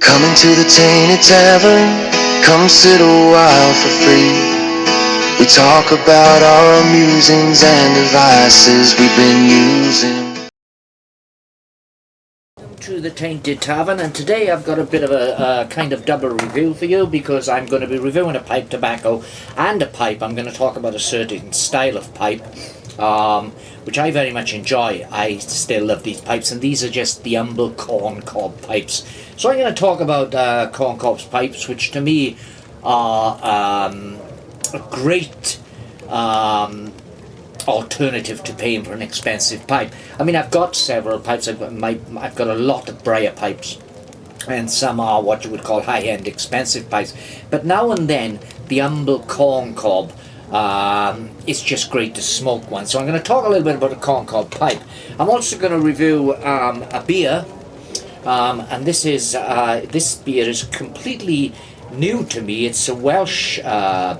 Come into the Tainted Tavern, come sit a while for free. We talk about our musings and devices we've been using. To the Tainted Tavern, and today I've got a bit of a kind of double review for you, because I'm going to be reviewing a pipe tobacco and a pipe. I'm going to talk about a certain style of pipe, which I very much enjoy. I still love these pipes, and these are just the humble corn cob pipes. So I'm going to talk about corn cob's pipes, which to me are a great alternative to paying for an expensive pipe. I mean, I've got several pipes. I've got a lot of briar pipes, and some are what you would call high-end expensive pipes. But now and then, the humble corn cob, it's just great to smoke one. So I'm going to talk a little bit about a corn cob pipe. I'm also going to review a beer, and this beer is completely new to me. It's a Welsh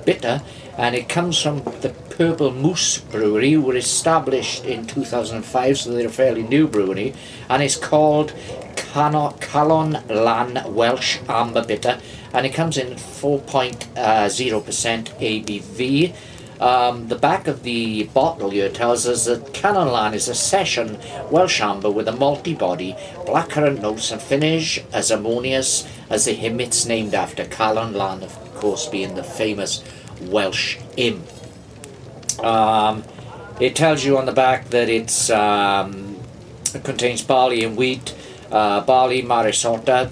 bitter, and it comes from the Purple Moose Brewery, who were established in 2005, so they're a fairly new brewery, and it's called Calon Lân Welsh Amber Bitter, and it comes in at 4.0% ABV. The back of the bottle here tells us that Calon Lân is a session Welsh amber with a malty body, blackcurrant notes, and finish as harmonious as the hymn it's named after, Calon Lân, of course, being the famous Welsh hymn. It tells you on the back that it contains barley and wheat, barley, marisota,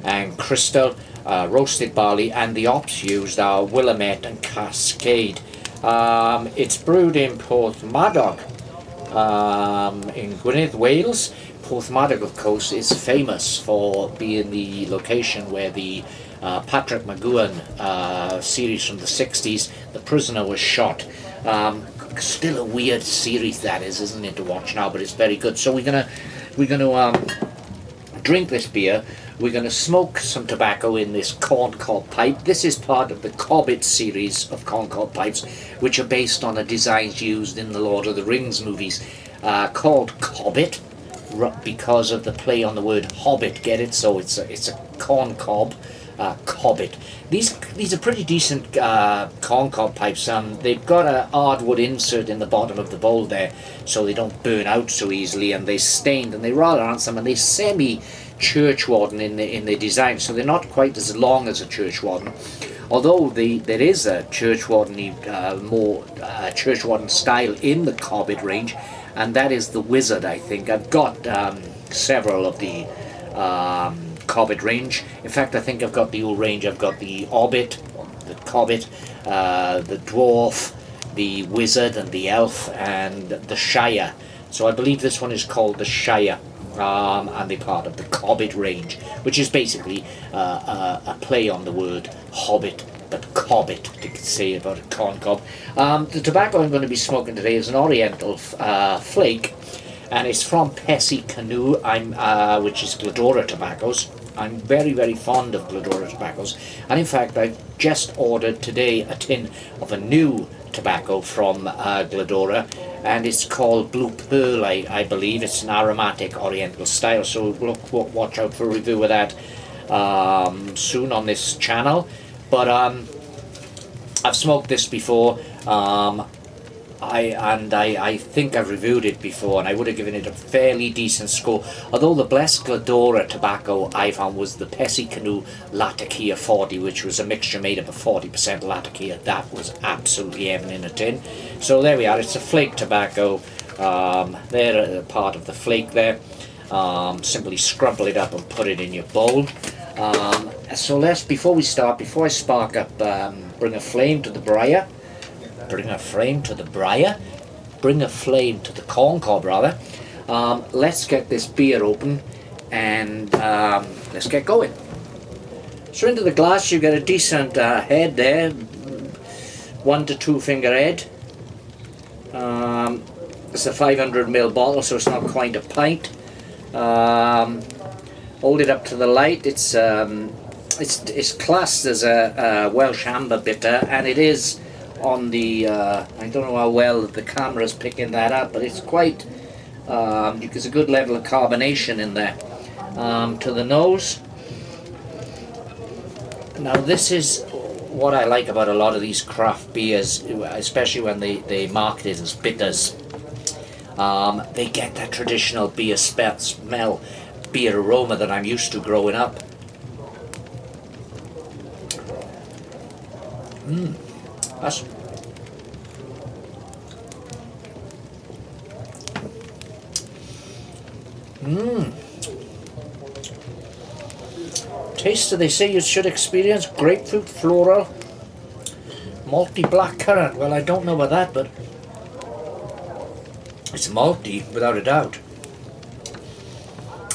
and crystal, roasted barley, and the hops used are Willamette and Cascade. It's brewed in Porthmadog, in Gwynedd, Wales. Porthmadog, of course, is famous for being the location where the Patrick McGowan series from the 60s, The Prisoner, was shot. Still a weird series that is, isn't it, to watch now, but it's very good. So we're gonna drink this beer. We're going to smoke some tobacco in this corn cob pipe. This is part of the Cobbett series of corn cob pipes, which are based on the designs used in the Lord of the Rings movies, called Cobbett because of the play on the word hobbit. Get it? So it's a corn cob. Cobbett. These are pretty decent corn cob pipes. They've got a hardwood insert in the bottom of the bowl there, so they don't burn out so easily, and they're stained, and they're rather handsome, and they're semi-churchwarden in their design, so they're not quite as long as a churchwarden. Although there is a more churchwarden style in the Cobbett range, and that is the Wizard, I think. I've got several of the Cobbett range. In fact, I think I've got the whole range. I've got the Hobbit, the Cobbett, the Dwarf, the Wizard, and the Elf, and the Shire. So I believe this one is called the Shire, and they're part of the Cobbett range, which is basically a play on the word hobbit, but Cobbett, to say about a corn cob. The tobacco I'm going to be smoking today is an Oriental flake, and it's from Pessy Canoe, which is Glendora Tobaccos. I'm very, very fond of Glendora Tobaccos, and in fact I've just ordered today a tin of a new tobacco from Glendora, and it's called Blue Pearl, I believe. It's an aromatic Oriental style, so watch out for a review of that soon on this channel. But I've smoked this before. I think I've reviewed it before, and I would have given it a fairly decent score. Although the best Glendora tobacco I found was the Pessy Canoe Latakia 40, which was a mixture made up of 40% Latakia. That was absolutely heaven in a tin. So there we are. It's a flake tobacco. They're a part of the flake there. Simply scrumple it up and put it in your bowl. So before I spark up, bring a flame to the briar. Bring a flame to the corn cob rather. Let's get this beer open, and let's get going. So into the glass you get a decent head there, 1 to 2 finger head. It's a 500ml bottle, so it's not quite a pint. Hold it up to the light. It's classed as a Welsh amber bitter, and it is on the, I don't know how well the camera's picking that up, but it's quite, there's a good level of carbonation in there. To the nose, Now this is what I like about a lot of these craft beers, especially when they market it as bitters. They get that traditional beer smell, beer aroma that I'm used to growing up. That's taste, they say you should experience grapefruit, floral, malty blackcurrant. Well, I don't know about that, but it's malty without a doubt.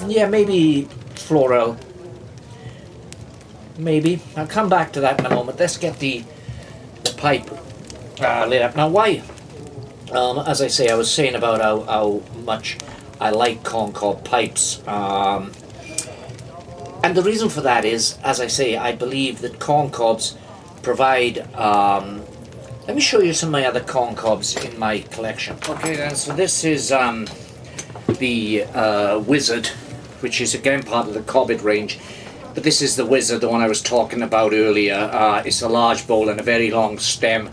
Yeah, maybe floral. Maybe. I'll come back to that in a moment. Let's get the pipe lit up. Now, why? As I say, I was saying about how much I like corncob pipes. And the reason for that is, as I say, I believe that corncobs provide... let me show you some of my other corncobs in my collection. Okay then, so this is the Wizard, which is again part of the Cobbit range. But this is the Wizard, the one I was talking about earlier. It's a large bowl and a very long stem.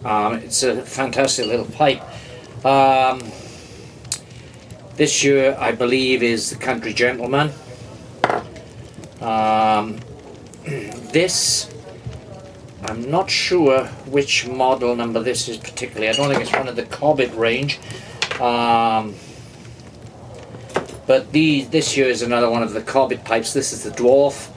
It's a fantastic little pipe. This year, I believe, is the Country Gentleman. This, I'm not sure which model number this is particularly. I don't think it's one of the Cobbit range. But this year is another one of the Cobbit pipes. This is the Dwarf.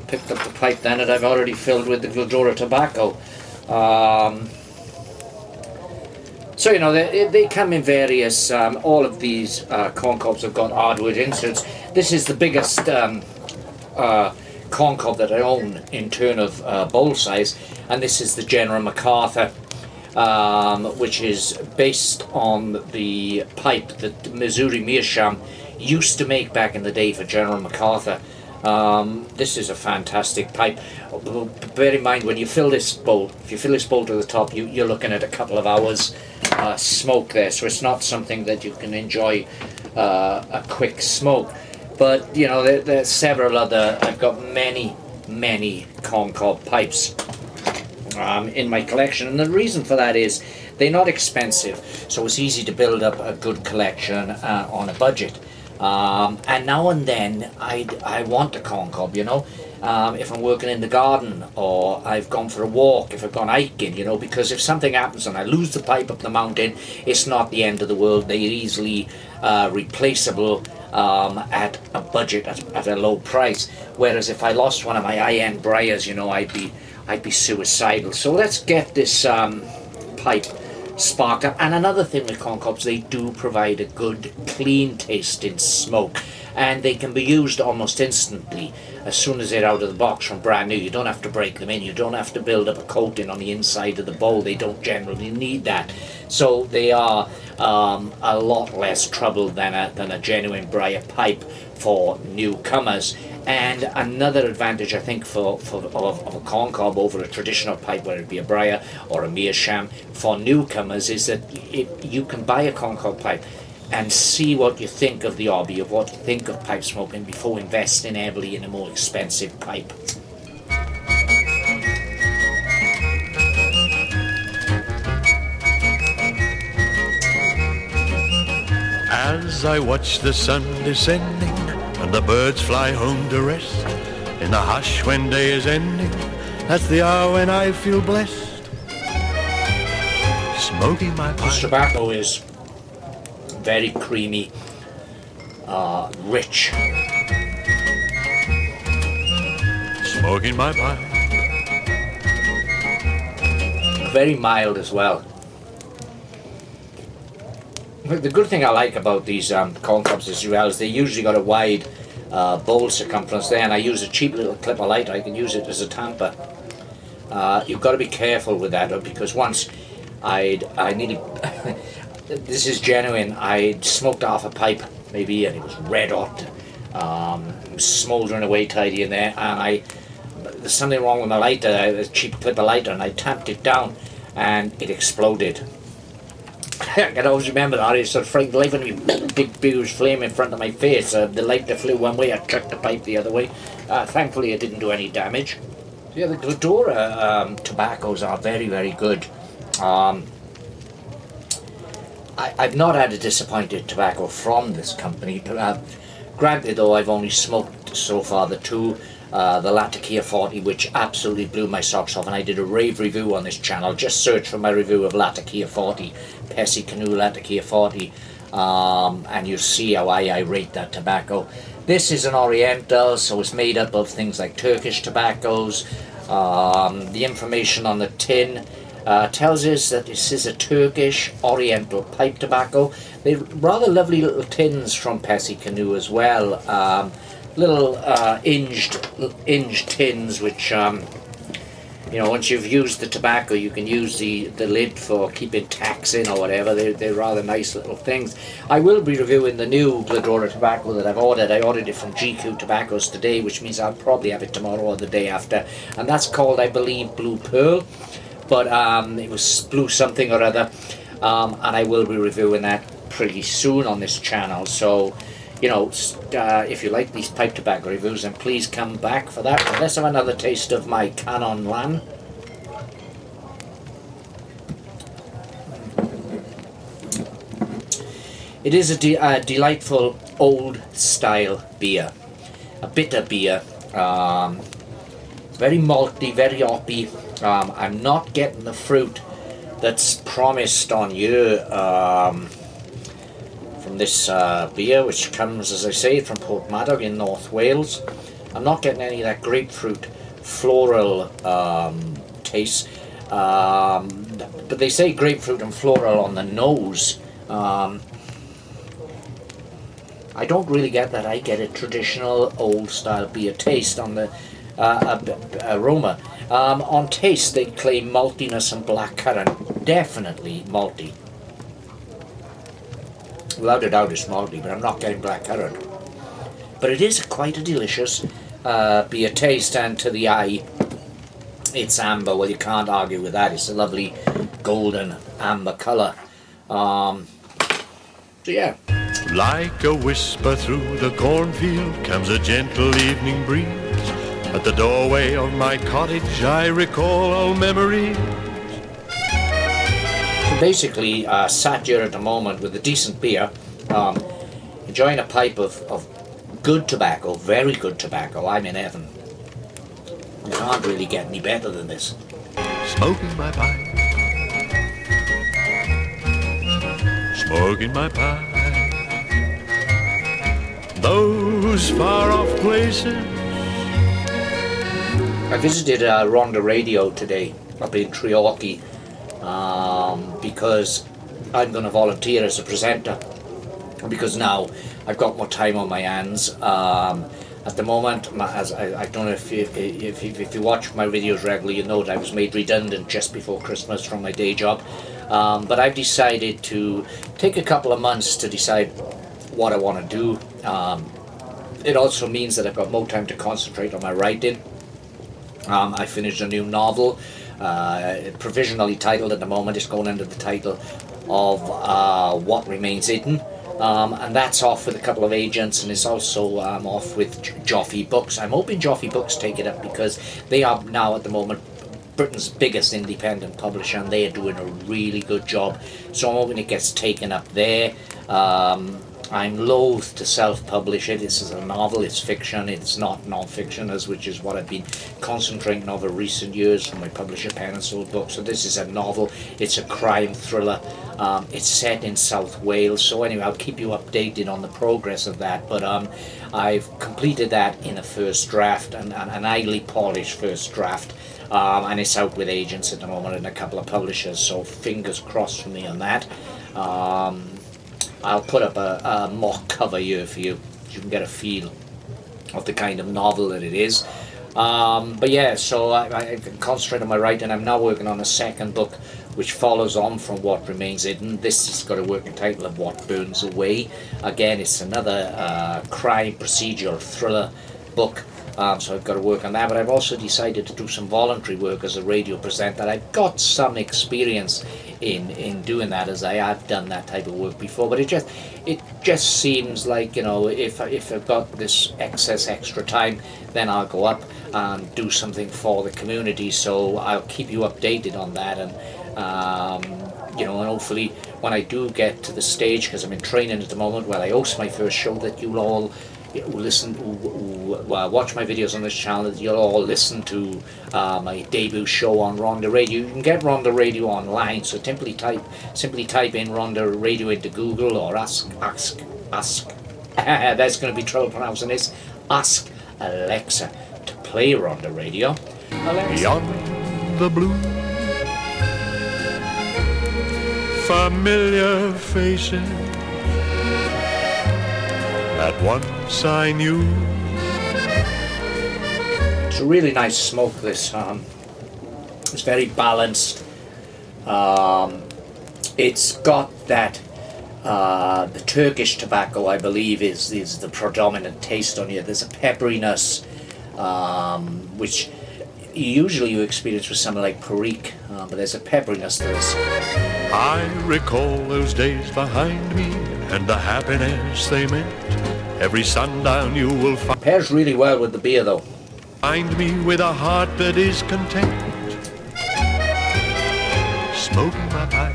Picked up the pipe then that I've already filled with the Glendora tobacco. So, you know, they come in various, all of these corncobs have got hardwood inserts. This is the biggest corncob that I own in terms of bowl size, and this is the General MacArthur, which is based on the pipe that Missouri Meerschaum used to make back in the day for General MacArthur. This is a fantastic pipe. Bear in mind, when you fill this bowl, if you fill this bowl to the top, you're looking at a couple of hours smoke there, so it's not something that you can enjoy a quick smoke. But you know, there's several other, I've got many corncob pipes in my collection, and the reason for that is they're not expensive, so it's easy to build up a good collection on a budget. And now and then I want a corncob, you know, if I'm working in the garden, or I've gone for a walk, if I've gone hiking, you know, because if something happens and I lose the pipe up the mountain, it's not the end of the world. They're easily replaceable at a budget, at a low price. Whereas if I lost one of my high-end briars, you know, I'd be suicidal. So let's get this pipe sparked up. And another thing with corncobs, they do provide a good clean tasting smoke, and they can be used almost instantly as soon as they're out of the box from brand new. You don't have to break them in, you don't have to build up a coating on the inside of the bowl. They don't generally need that, so they are a lot less trouble than a genuine briar pipe for newcomers. And another advantage, I think, of a corncob over a traditional pipe, whether it be a briar or a meerschaum, for newcomers, is that you can buy a corncob pipe and see what you think of the hobby, of what you think of pipe smoking, before investing heavily in a more expensive pipe. As I watch the sun descending and the birds fly home to rest, in the hush when day is ending, that's the hour when I feel blessed. Smoking my pipe. This tobacco is very creamy, rich. Smoking my pipe. Very mild as well. The good thing I like about these corncobs as well is they usually got a wide bowl circumference there, and I use a cheap little clipper lighter. I can use it as a tamper. You've got to be careful with that, because once I nearly this is genuine, I smoked half a pipe maybe, and it was red hot, smouldering away tidy in there, and there's something wrong with my lighter, a cheap clipper lighter, and I tamped it down and it exploded. I can always remember that. It sort of frightened the life out of me. Big huge flame in front of my face. The lighter flew one way, I chucked the pipe the other way. Thankfully it didn't do any damage. So yeah, the Glendora tobaccos are very, very good. I've not had a disappointed tobacco from this company. Granted though, I've only smoked so far the two. The Latakia 40, which absolutely blew my socks off, and I did a rave review on this channel. Just search for my review of Latakia 40, Pessi Canoe Latakia 40, and you'll see how I rate that tobacco. This is an Oriental, so it's made up of things like Turkish tobaccos. The information on the tin tells us that this is a Turkish Oriental pipe tobacco. They're rather lovely little tins from Pessi Canoe as well. Little hinged tins, which once you've used the tobacco, you can use the lid for keeping tacks in or whatever. They're rather nice little things. I will be reviewing the new Glendora tobacco that I've ordered. I ordered it from GQ Tobaccos today, which means I'll probably have it tomorrow or the day after, and that's called, I believe, Blue Pearl, but it was Blue something or other, and I will be reviewing that pretty soon on this channel. So if you like these pipe tobacco reviews, then please come back for that. Let's have another taste of my Calon Lân. It is a delightful old style beer, a bitter beer. Very malty, very hoppy. I'm not getting the fruit that's promised on you. From this beer, which comes, as I say, from Porthmadog in North Wales. I'm not getting any of that grapefruit floral taste, but they say grapefruit and floral on the nose. I don't really get that. I get a traditional old style beer taste on the aroma. On taste, they claim maltiness and blackcurrant. Definitely malty. Without a doubt it's malty, but I'm not getting blackcurrant. But it is quite a delicious beer taste, and to the eye it's amber. Well, you can't argue with that. It's a lovely golden amber colour. So yeah. Like a whisper through the cornfield comes a gentle evening breeze. At the doorway of my cottage I recall old memories. Basically, sat here at the moment with a decent beer, enjoying a pipe of good tobacco, very good tobacco. I'm in heaven. You can't really get any better than this. Smoking my pipe, smoking my pipe. Those far off places. I visited Rhondda Radio today up in Treorchy. Because I'm going to volunteer as a presenter, because now I've got more time on my hands. At the moment, as I don't know if you watch my videos regularly, you know that I was made redundant just before Christmas from my day job, but I've decided to take a couple of months to decide what I want to do. It also means that I've got more time to concentrate on my writing. I finished a new novel, provisionally titled at the moment. It's going under the title of What Remains Hidden, and that's off with a couple of agents, and it's also off with Joffy Books. I'm hoping Joffy Books take it up because they are now at the moment Britain's biggest independent publisher, and they are doing a really good job, so I'm hoping it gets taken up there. I'm loath to self-publish it. This is a novel, it's fiction, it's not non-fiction, which is what I've been concentrating on over recent years from my publisher Pen and Sword Books. So this is a novel, it's a crime thriller, it's set in South Wales. So anyway, I'll keep you updated on the progress of that, but I've completed that in a first draft, an highly polished first draft, and it's out with agents at the moment and a couple of publishers, so fingers crossed for me on that. I'll put up a mock cover here for you, so you can get a feel of the kind of novel that it is. But yeah, so I concentrate on my writing. I'm now working on a second book which follows on from What Remains Hidden. This has got a working title of What Burns Away. Again, it's another crime procedural thriller book. so I've got to work on that. But I've also decided to do some voluntary work as a radio presenter. I've got some experience in doing that, as I have done that type of work before. But it just seems like, you know, if I've got this extra time, then I'll go up and do something for the community. So I'll keep you updated on that, and you know, and hopefully when I do get to the stage, because I'm in training at the moment, when I host my first show, that you'll all watch my videos on this channel, that you'll all listen to my debut show on Rhondda Radio. You can get Rhondda Radio online, so simply type in Rhondda Radio into Google, or ask there's going to be trouble pronouncing this, ask Alexa to play Rhondda Radio. Alexa. Beyond the blue, familiar faces that once I knew. It's a really nice smoke, this. It's very balanced. It's got that, the Turkish tobacco, I believe, is the predominant taste on here. There's a pepperiness, which usually you experience with something like Perique, but there's a pepperiness to this. I recall those days behind me and the happiness they meant. Every sundown you will Pairs really well with the beer, though. find me with a heart that is content, smoking my pipe.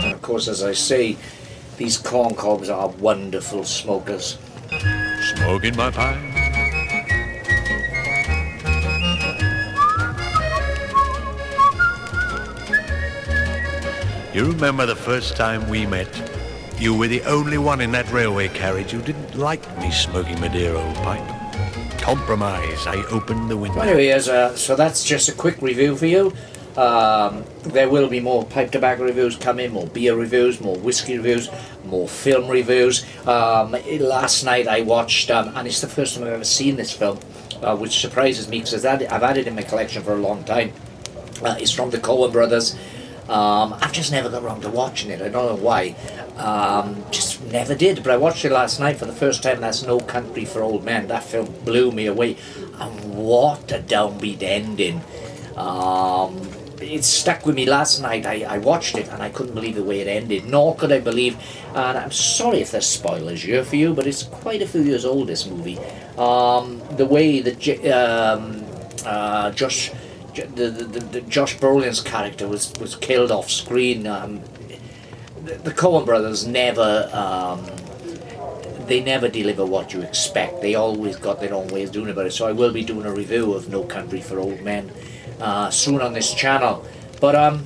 And of course, as I say, these corn cobs are wonderful smokers. Smoking my pipe. You remember the first time we met? You were the only one in that railway carriage who didn't like me smoking my dear old pipe. Compromise, I opened the window. Anyway, so that's just a quick review for you. There will be more pipe tobacco reviews coming, more beer reviews, more whiskey reviews, more film reviews. Last night I watched, and it's the first time I've ever seen this film, which surprises me because I've had it in my collection for a long time. It's from the Coen brothers. I've just never got around to watching it. I don't know why. Just never did. But I watched it last night for the first time. That's No Country for Old Men. That film blew me away. And what a downbeat ending. It stuck with me last night. I watched it and I couldn't believe the way it ended. Nor could I believe, and I'm sorry if there's spoilers here for you, but it's quite a few years old, this movie. The way that Josh Brolin's character was killed off screen. The Coen brothers never deliver what you expect. They always got their own ways of doing about it. So I will be doing a review of No Country for Old Men soon on this channel. But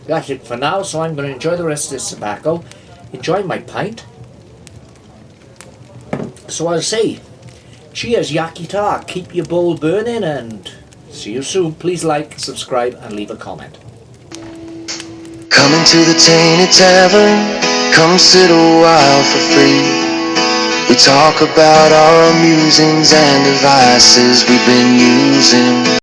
that's it for now. So I'm going to enjoy the rest of this tobacco, enjoy my pint. So I'll say, cheers, Yakita. Keep your bowl burning, and see you soon. Please like, subscribe, and leave a comment. Come into the Tainted Tavern, come sit a while for free. We talk about our musings and devices we've been using.